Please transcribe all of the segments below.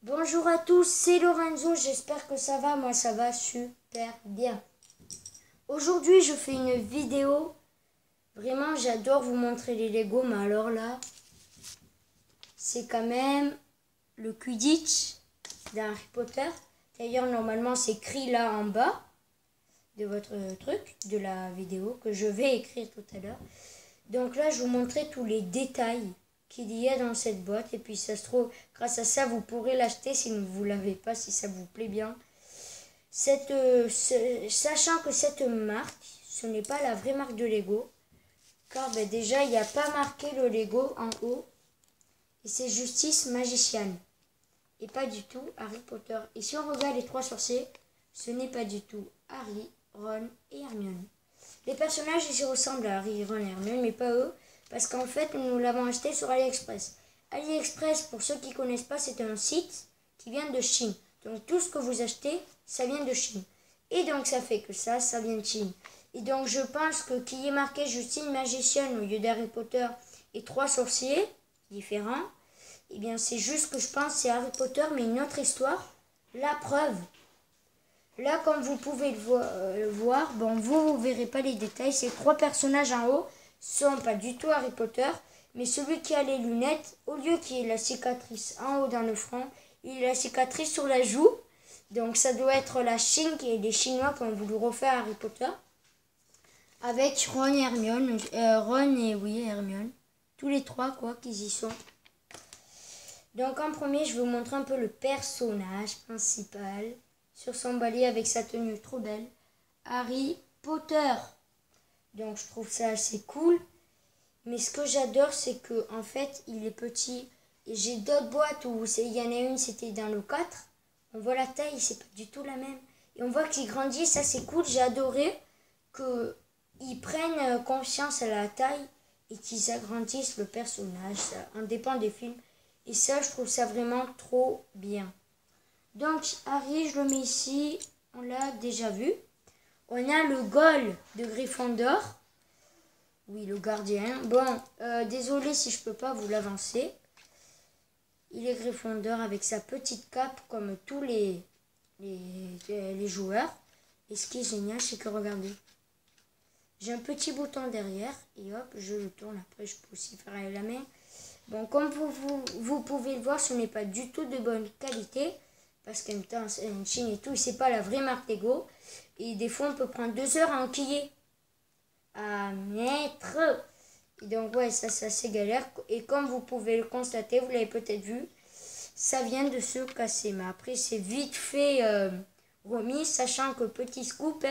Bonjour à tous, c'est Lorenzo, j'espère que ça va, moi ça va super bien. Aujourd'hui je fais une vidéo, vraiment j'adore vous montrer les Lego, mais alors là, c'est quand même le Quidditch d'Harry Potter. D'ailleurs normalement c'est écrit là en bas de votre truc, de la vidéo, que je vais écrire tout à l'heure. Donc là je vous montrer tous les détails qu'il y a dans cette boîte, et puis ça se trouve, grâce à ça vous pourrez l'acheter si vous ne l'avez pas, si ça vous plaît bien. Sachant que cette marque, ce n'est pas la vraie marque de Lego, car déjà il n'y a pas marqué le Lego en haut, et c'est Justice Magicienne, et pas du tout Harry Potter. Et si on regarde les trois sorciers, ce n'est pas du tout Harry, Ron et Hermione. Les personnages ils ressemblent à Harry, Ron et Hermione, mais pas eux, parce qu'en fait nous l'avons acheté sur AliExpress. AliExpress, pour ceux qui ne connaissent pas, c'est un site qui vient de Chine. Donc tout ce que vous achetez, ça vient de Chine. Et donc ça fait que ça vient de Chine. Et donc je pense que qu'il y ait marqué Justine Magicienne au lieu d'Harry Potter et trois sorciers différents, eh bien c'est juste que je pense que c'est Harry Potter mais une autre histoire. La preuve. Là, comme vous pouvez le voir, bon, vous ne verrez pas les détails. Ces trois personnages en haut sont pas du tout Harry Potter, mais celui qui a les lunettes, au lieu qu'il y ait la cicatrice en haut dans le front, il a la cicatrice sur la joue. Donc ça doit être la Chine et les Chinois qui ont voulu refaire Harry Potter. Avec Ron et Hermione, Hermione. Tous les trois, quoi, qu'ils y sont. Donc en premier, je vais vous montrer un peu le personnage principal sur son balai avec sa tenue trop belle, Harry Potter. Donc je trouve ça assez cool, mais ce que j'adore c'est que en fait il est petit, et j'ai d'autres boîtes où il y en a une c'était dans le 4, on voit la taille, c'est pas du tout la même, et on voit qu'il grandit, ça c'est cool. J'ai adoré qu'ils prennent conscience à la taille et qu'ils agrandissent le personnage, ça en dépend des films, et ça je trouve ça vraiment trop bien. Donc Harry, je le mets ici, on l'a déjà vu. On a le Gol de Gryffondor. Oui, le gardien. Bon, désolé si je ne peux pas vous l'avancer. Il est Gryffondor avec sa petite cape comme tous les joueurs. Et ce qui est génial, c'est que regardez. J'ai un petit bouton derrière et hop, je le tourne. Après, je peux aussi faire avec la main. Bon, comme vous pouvez le voir, ce n'est pas du tout de bonne qualité. Parce qu'en même temps, c'est une Chine et tout, c'est pas la vraie marque Lego. Et des fois, on peut prendre 2 heures à enquiller, à mettre. Et donc, ouais, ça c'est assez galère. Et comme vous pouvez le constater, vous l'avez peut-être vu, ça vient de se casser. Mais après, c'est vite fait remis, sachant que petit scoop,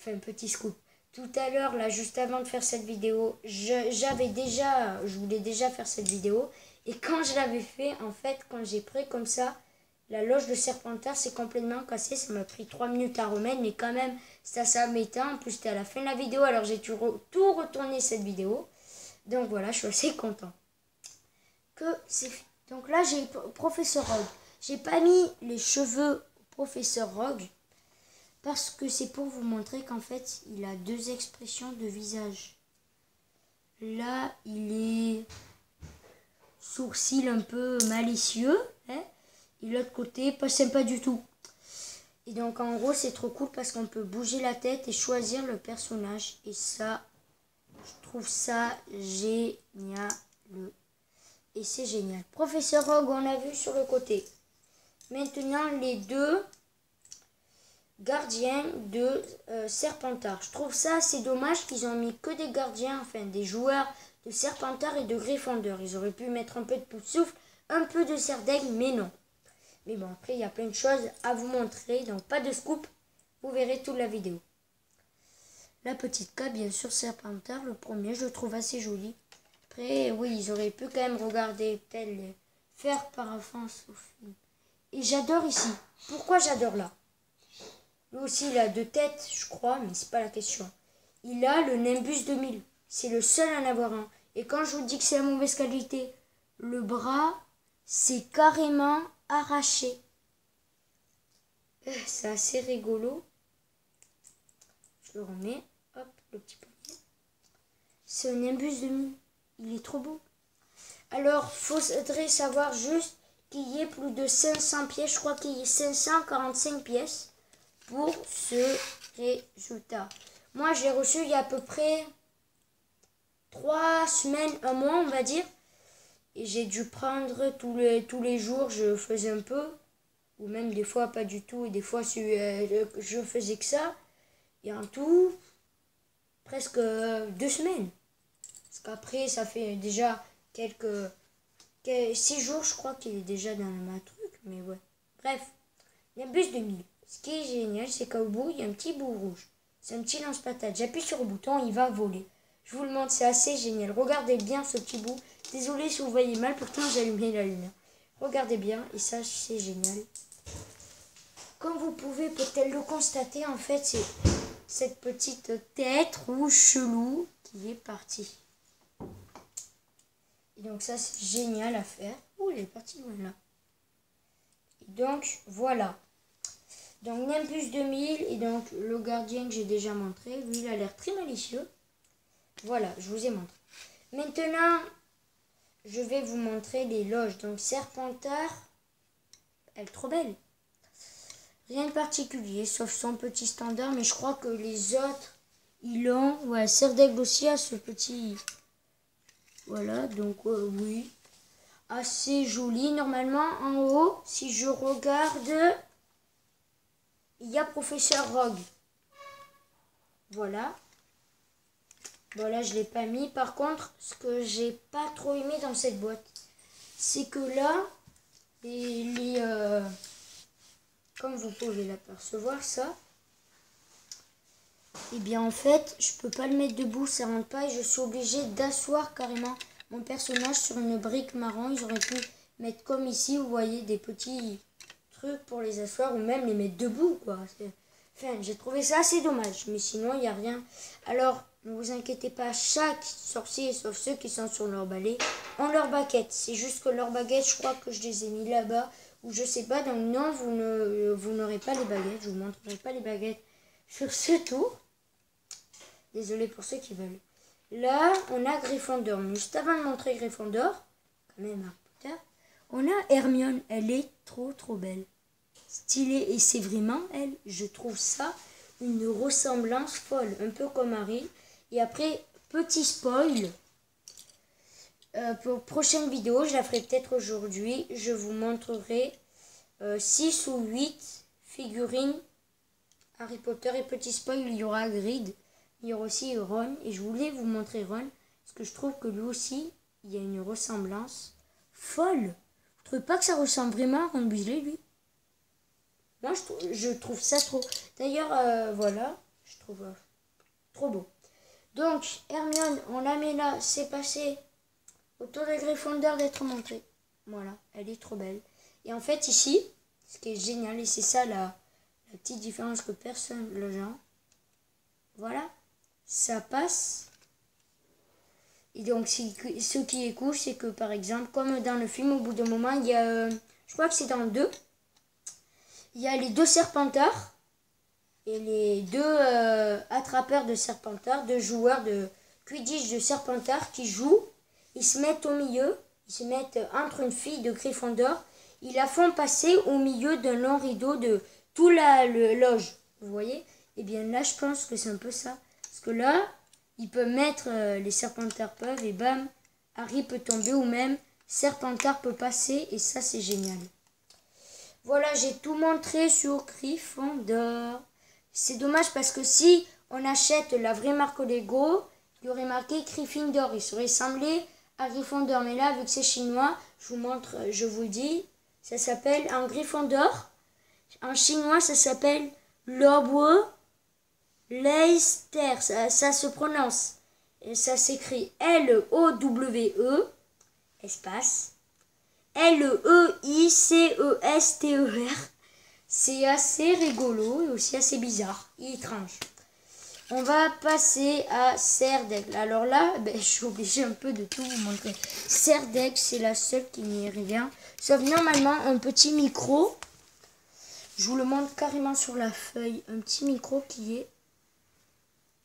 petit scoop. Tout à l'heure, là, juste avant de faire cette vidéo, je voulais déjà faire cette vidéo. Et quand je l'avais fait, en fait, quand j'ai pris comme ça, la loge de Serpentard s'est complètement cassée. Ça m'a pris 3 minutes à remettre, mais quand même, c'était assez embêtant. En plus, c'était à la fin de la vidéo, alors j'ai tout retourné cette vidéo. Donc voilà, je suis assez content que c'est fait. Donc là, j'ai Professeur Rogue. J'ai pas mis les cheveux au Professeur Rogue parce que c'est pour vous montrer qu'en fait, il a 2 expressions de visage. Là, il est sourcil un peu malicieux, et l'autre côté, pas sympa du tout. Et donc en gros c'est trop cool parce qu'on peut bouger la tête et choisir le personnage. Et ça, je trouve ça génial. Et c'est génial. Professeur Rogue, on l'a vu sur le côté. Maintenant les 2 gardiens de Serpentard. Je trouve ça assez dommage qu'ils ont mis que des gardiens, enfin des joueurs de Serpentard et de Gryffondor. Ils auraient pu mettre un peu de Poufsouffle, un peu de Serdaigle, mais non. Mais bon, après, il y a plein de choses à vous montrer. Donc, pas de scoop. Vous verrez toute la vidéo. La petite cape, bien sûr, Serpentard. Le premier, je le trouve assez joli. Après, oui, ils auraient pu quand même regarder, peut-être les faire par avance au film. Et j'adore ici. Pourquoi j'adore là? Lui aussi, il a 2 têtes, je crois, mais c'est pas la question. Il a le Nimbus 2000. C'est le seul à en avoir un. Et quand je vous dis que c'est la mauvaise qualité, le bras, c'est carrément arraché. C'est assez rigolo. Je le remets. Hop, le petit poignet. C'est un Nimbus 2000. Il est trop beau. Alors, faudrait savoir juste, qu'il y ait plus de 500 pièces. Je crois qu'il y ait 545 pièces pour ce résultat. Moi, j'ai reçu il y a à peu près 3 semaines, un mois, on va dire. Et j'ai dû prendre tous les jours, je faisais un peu. Ou même des fois pas du tout. Et des fois, je faisais que ça. Et en tout, presque 2 semaines. Parce qu'après, ça fait déjà quelques 6 jours, je crois qu'il est déjà dans ma truc. Mais ouais. Bref, Nimbus 2000. Ce qui est génial, c'est qu'au bout, il y a un petit bout rouge. C'est un petit lance-patate. J'appuie sur le bouton, il va voler. Je vous le montre, c'est assez génial. Regardez bien ce petit bout. Désolé si vous voyez mal, pourtant j'ai allumé la lumière. Regardez bien, et ça, c'est génial. Comme vous pouvez peut-être le constater, en fait, c'est cette petite tête rouge chelou qui est partie. Et donc ça, c'est génial à faire. Ouh, il est parti loin là. Et donc, voilà. Donc, Nimbus 2000, et donc le gardien que j'ai déjà montré, lui, il a l'air très malicieux. Voilà, je vous ai montré. Maintenant, je vais vous montrer les loges. Donc, Serpentard, elle est trop belle. Rien de particulier, sauf son petit standard, mais je crois que les autres, ils l'ont. Ouais, Serdaigle aussi a ce petit... Voilà, donc oui. Assez joli. Normalement, en haut, si je regarde, il y a Professeur Rogue. Voilà. Voilà, je ne l'ai pas mis. Par contre, ce que j'ai pas trop aimé dans cette boîte, c'est que là, comme vous pouvez l'apercevoir, ça, et bien en fait, je peux pas le mettre debout, ça rentre pas, et je suis obligée d'asseoir carrément mon personnage sur une brique marron. Ils auraient pu mettre comme ici, vous voyez, des petits trucs pour les asseoir, ou même les mettre debout, quoi. Enfin, j'ai trouvé ça assez dommage, mais sinon, il n'y a rien. Alors, ne vous inquiétez pas, chaque sorcier, sauf ceux qui sont sur leur balai, ont leur baguette. C'est juste que leur baguette, je crois que je les ai mis là-bas, ou je sais pas, donc non, vous n'aurez pas les baguettes, je vous montrerai pas les baguettes sur ce tour. Désolé pour ceux qui veulent. Là, on a Gryffondor. Mais juste avant de montrer Gryffondor, quand même Harry Potter, on a Hermione. Elle est trop belle. Stylée. Et c'est vraiment elle. Je trouve ça une ressemblance folle. Un peu comme Harry. Et après, petit spoil. Pour prochaine vidéo, je la ferai peut-être aujourd'hui. Je vous montrerai 6 ou 8 figurines Harry Potter. Et petit spoil, il y aura Hagrid. Il y aura aussi Ron, et je voulais vous montrer Ron, parce que je trouve que lui aussi, il y a une ressemblance folle. Vous trouvez pas que ça ressemble vraiment à Ron Weasley, lui? Moi, je trouve ça trop... D'ailleurs, voilà, je trouve trop beau. Donc, Hermione, on la met là, c'est passé autour de Gryffondor d'être montré. Voilà, elle est trop belle. Et en fait, ici, ce qui est génial, et c'est ça la petite différence que personne le genre, voilà. Ça passe. Et donc, ce qui est cool, c'est que, par exemple, comme dans le film, au bout d'un moment, il y a... je crois que c'est dans le 2. Il y a les 2 Serpentards. Et les 2 attrapeurs de Serpentards, 2 joueurs de Quidditch de Serpentard qui jouent. Ils se mettent au milieu. Ils se mettent entre une fille de Gryffondor. Ils la font passer au milieu d'un long rideau de tout le loge. Vous voyez? Et bien là, je pense que c'est un peu ça. Parce que là, il peut mettre, les Serpentards peuvent, et bam, Harry peut tomber, ou même Serpentard peut passer, et ça c'est génial. Voilà, j'ai tout montré sur Gryffondor. C'est dommage parce que si on achète la vraie marque Lego, il y aurait marqué Gryffondor, il serait semblé à Gryffondor. Mais là, vu que c'est chinois, je vous montre, je vous dis, ça s'appelle en Gryffondor. En chinois, ça s'appelle Lobo. Leicester, ça se prononce, et ça s'écrit L-O-W-E, espace, L-E-I-C-E-S-T-E-R. C'est assez rigolo et aussi assez bizarre et étrange. On va passer à Serdaigle. Alors là, je suis obligée un peu de tout vous montrer. Serdaigle, c'est la seule qui n'y est rien, sauf normalement un petit micro. Je vous le montre carrément sur la feuille. Un petit micro qui est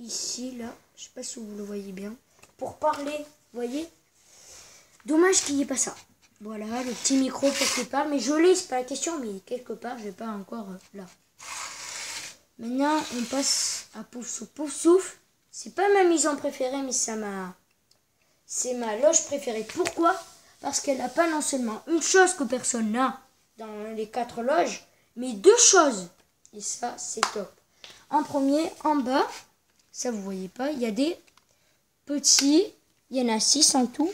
ici, là, je sais pas si vous le voyez bien, pour parler, vous voyez. Dommage qu'il n'y ait pas ça. Voilà, le petit micro quelque part. Mais je l'ai, c'est pas la question, mais quelque part, je vais pas encore là. Maintenant, on passe à Pouf Souffle. Pouf Souffle, c'est pas ma maison préférée, mais c'est ma loge préférée. Pourquoi? Parce qu'elle n'a pas non seulement une chose que personne n'a dans les 4 loges, mais 2 choses. Et ça, c'est top. En premier, en bas, ça vous voyez pas, il y a des petits, il y en a 6 en tout.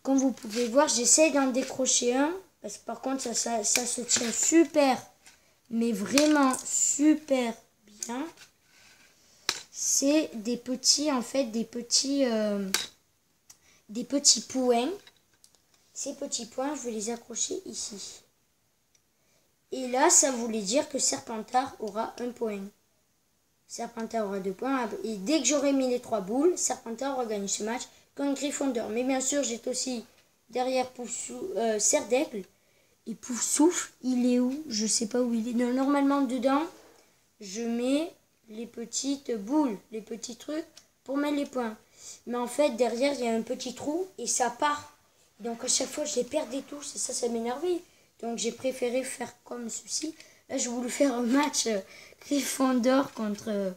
Comme vous pouvez voir, j'essaie d'en décrocher un, parce que par contre, ça se tient super, mais vraiment super bien. C'est des petits, en fait, des petits points. Ces petits points, je vais les accrocher ici. Et là, ça voulait dire que Serpentard aura 1 point. Serpentard aura 2 points. Et dès que j'aurai mis les 3 boules, Serpentard aura gagné ce match contre Gryffondor. Mais bien sûr, j'ai aussi derrière Serre d'Aigle. Et Pouf Souffle, il est où? Je sais pas où il est. Non, normalement, dedans, je mets les petites boules, les petits trucs pour mettre les points. Mais en fait, derrière, il y a un petit trou et ça part. Donc, à chaque fois, je les perdais tous et ça m'énervait. Donc, j'ai préféré faire comme ceci. Là, je voulais faire un match Gryffondor contre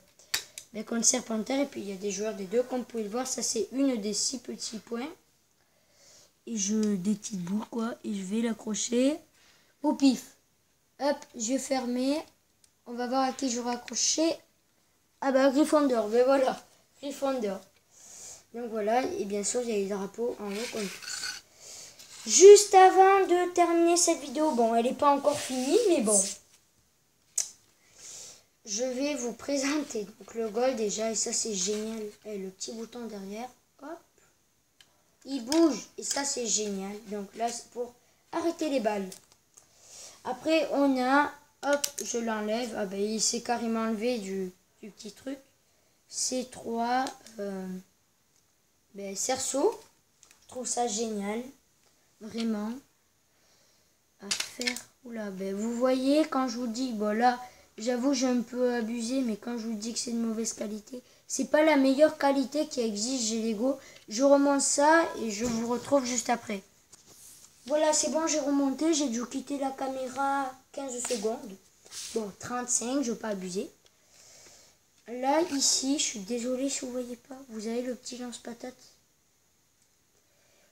Serpentard. Et puis, il y a des joueurs des deux. Comme vous pouvez le voir, ça, c'est une des 6 petits points. Et des petites boules, quoi. Et je vais l'accrocher au pif. Hop, je vais fermer. On va voir à qui j'aurai accroché. Ah bah, Gryffondor. Ben voilà, Gryffondor. Donc voilà, et bien sûr, il y a les drapeaux en haut comme tous. Juste avant de terminer cette vidéo, bon, elle n'est pas encore finie, mais bon. Je vais vous présenter donc le goal déjà, et ça c'est génial. Et le petit bouton derrière, hop, il bouge, et ça c'est génial. Donc là, c'est pour arrêter les balles. Après, on a, hop, je l'enlève. Ah ben, il s'est carrément enlevé du petit truc. C'est 3 cerceaux. Je trouve ça génial. Vraiment. À faire. Oula, ben, vous voyez, quand je vous dis, bon là, j'avoue, j'ai un peu abusé, mais quand je vous dis que c'est de mauvaise qualité, c'est pas la meilleure qualité qui existe chez Lego. Je remonte ça et je vous retrouve juste après. Voilà, c'est bon, j'ai remonté. J'ai dû quitter la caméra 15 secondes. Bon, 35, je ne veux pas abuser. Là, ici, je suis désolée si vous ne voyez pas. Vous avez le petit lance-patate.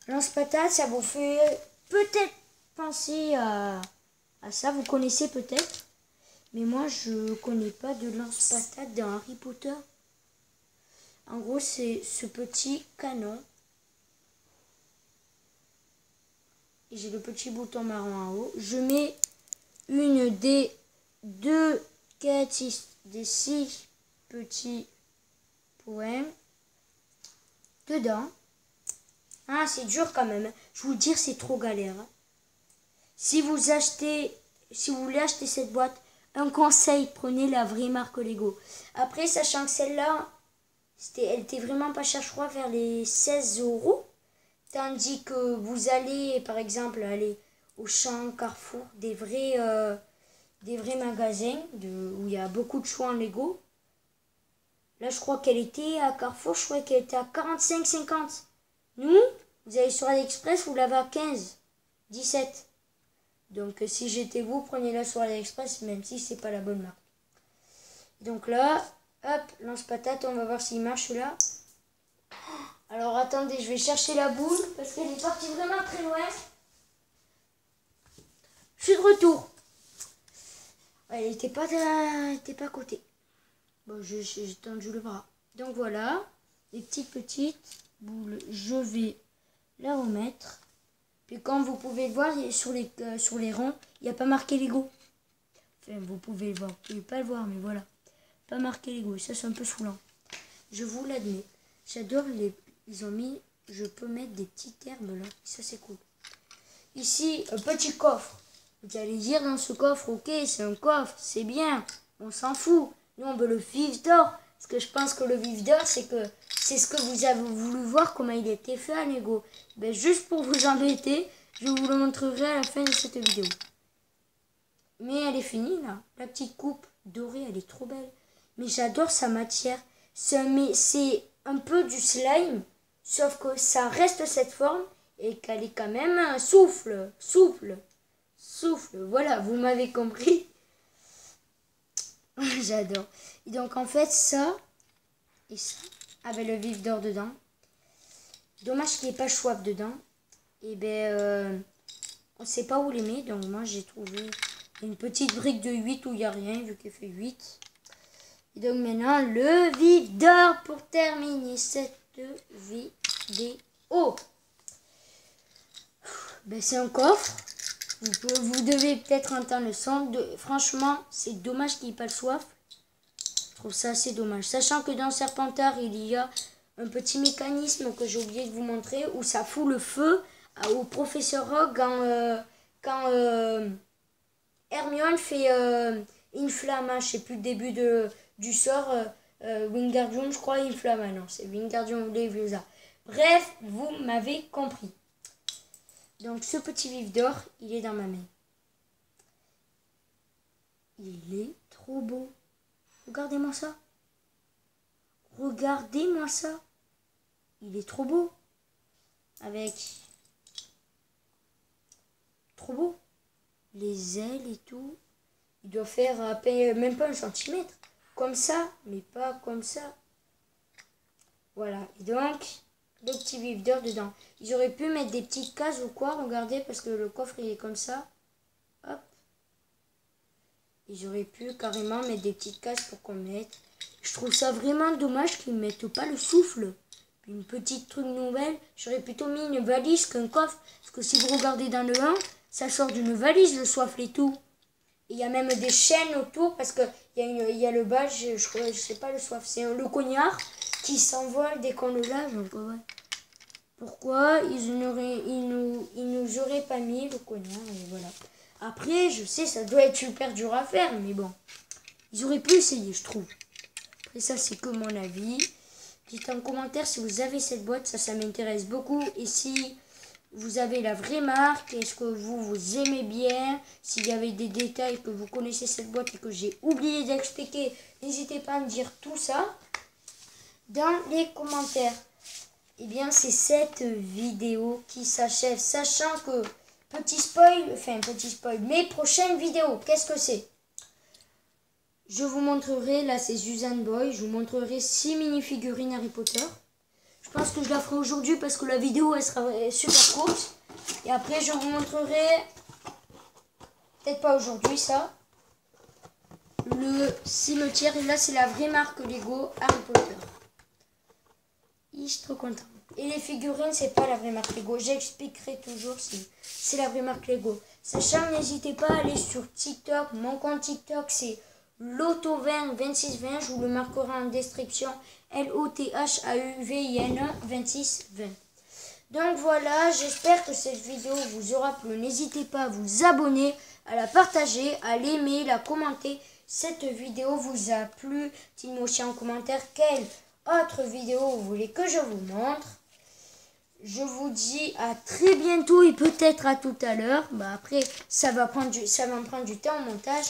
Lance-patate, ça vous fait peut-être penser à ça. Vous connaissez peut-être. Mais moi, je ne connais pas de lance-patate dans Harry Potter. En gros, c'est ce petit canon. Et j'ai le petit bouton marron en haut. Je mets une des 2, 4, 6, des 6 petits points dedans. Ah, c'est dur quand même. Je vous le dis, c'est trop galère. Si vous voulez acheter cette boîte, un conseil, prenez la vraie marque Lego. Après, sachant que celle-là, elle était vraiment pas chère, je crois, vers les 16 €. Tandis que vous allez, par exemple, aller au Champ, Carrefour, des vrais magasins où il y a beaucoup de choix en Lego. Là, je crois qu'elle était à Carrefour, je crois qu'elle était à 45,50. Nous, vous allez sur AliExpress, vous l'avez à 15, 17. Donc, si j'étais vous, prenez-la sur AliExpress, même si c'est pas la bonne marque. Donc là, hop, lance-patate, on va voir s'il marche là. Alors attendez, je vais chercher la boule parce qu'elle est partie vraiment très loin. Je suis de retour. Elle n'était pas à côté. Bon, j'ai tendu le bras. Donc voilà, les petites boules, je vais la remettre. Puis comme vous pouvez le voir, sur les ronds, il n'y a pas marqué Lego. Enfin, vous pouvez le voir, vous ne pouvez pas le voir, mais voilà. Pas marqué Lego, ça c'est un peu saoulant. Je vous l'admets. J'adore ils ont mis, je peux mettre des petites herbes là, ça c'est cool. Ici, un petit coffre. Vous allez dire dans ce coffre, ok, c'est un coffre, c'est bien, on s'en fout. Nous, on veut le vif d'or. Parce que je pense que le vif d'or, c'est ce que vous avez voulu voir, comment il a été fait à Lego. Ben, juste pour vous embêter, je vous le montrerai à la fin de cette vidéo. Mais elle est finie là. La petite coupe dorée, elle est trop belle. Mais j'adore sa matière. C'est un peu du slime. Sauf que ça reste cette forme et qu'elle est quand même souple. Voilà, vous m'avez compris. J'adore. Et donc en fait ça et ça avec le vif d'or dedans. Dommage qu'il n'y ait pas Schwab dedans. Et on ne sait pas où les mettre. Donc moi j'ai trouvé une petite brique de 8 où il n'y a rien vu qu'il fait 8. Et donc maintenant le vif d'or pour terminer cette vidéo. C'est un coffre. Vous devez peut-être entendre le son. Franchement, c'est dommage qu'il n'y ait pas le soif. Je trouve ça assez dommage. Sachant que dans Serpentard, il y a un petit mécanisme que j'ai oublié de vous montrer où ça fout le feu au professeur Rogue quand Hermione fait une flamme. Je ne sais plus le début du sort. Wingardium, je crois, une flamme. Non, c'est Wingardium Leviosa. Bref, vous m'avez compris. Donc ce petit vif d'or, il est dans ma main. Il est trop beau. Regardez-moi ça. Regardez-moi ça. Il est trop beau. Avec... Trop beau. Les ailes et tout. Il doit faire à peine, même pas 1 centimètre. Comme ça, mais pas comme ça. Voilà. Et donc... le petit vif d'or dedans. Ils auraient pu mettre des petites cases ou quoi, regardez, parce que le coffre il est comme ça. Hop. Ils auraient pu carrément mettre des petites cases pour qu'on mette. Je trouve ça vraiment dommage qu'ils ne mettent pas le souffle. Une petite truc nouvelle, j'aurais plutôt mis une valise qu'un coffre. Parce que si vous regardez dans le 1, ça sort d'une valise le soif et tout. Il y a même des chaînes autour parce qu'il y a le badge, je sais pas le soif, c'est le cognard qui s'envole dès qu'on le lave. Ouais. Pourquoi ils nous auraient pas mis le cognard et voilà. Après, je sais, ça doit être super dur à faire, mais bon. Ils auraient pu essayer, je trouve. Après ça, c'est que mon avis. Dites en commentaire si vous avez cette boîte, ça m'intéresse beaucoup. Et si vous avez la vraie marque, est-ce que vous aimez bien? S'il y avait des détails que vous connaissez cette boîte et que j'ai oublié d'expliquer, n'hésitez pas à me dire tout ça dans les commentaires. Et bien, c'est cette vidéo qui s'achève, sachant que, petit spoil, mes prochaines vidéos, qu'est-ce que c'est? Je vous montrerai, là c'est Suzanne Boy, je vous montrerai 6 mini-figurines Harry Potter. Je pense que je la ferai aujourd'hui parce que la vidéo elle sera super courte. Et après je vous montrerai, peut-être pas aujourd'hui ça, le cimetière. Et là c'est la vraie marque Lego Harry Potter. Je suis trop contente. Et les figurines c'est pas la vraie marque Lego. J'expliquerai toujours si c'est la vraie marque Lego. Sachant, n'hésitez pas à aller sur TikTok. Mon compte TikTok c'est Loto202620, je vous le marquerai en description, LOTHAUVIN 2620. Donc voilà, j'espère que cette vidéo vous aura plu. N'hésitez pas à vous abonner, à la partager, à l'aimer, la commenter. Cette vidéo vous a plu? Dites-moi aussi en commentaire quelle autre vidéo vous voulez que je vous montre. Je vous dis à très bientôt et peut-être à tout à l'heure. Après, ça va me prendre du temps au montage.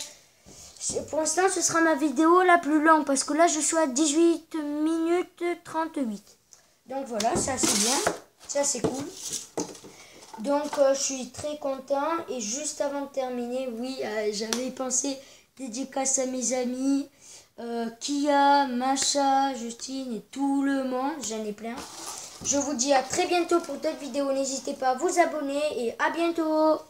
Pour l'instant, ce sera ma vidéo la plus longue parce que là, je suis à 18 minutes 38. Donc voilà, ça c'est bien, ça c'est cool. Donc je suis très content et juste avant de terminer, oui, j'avais pensé dédicace à mes amis, Kia, Macha, Justine et tout le monde, j'en ai plein. Je vous dis à très bientôt pour d'autres vidéos, n'hésitez pas à vous abonner et à bientôt.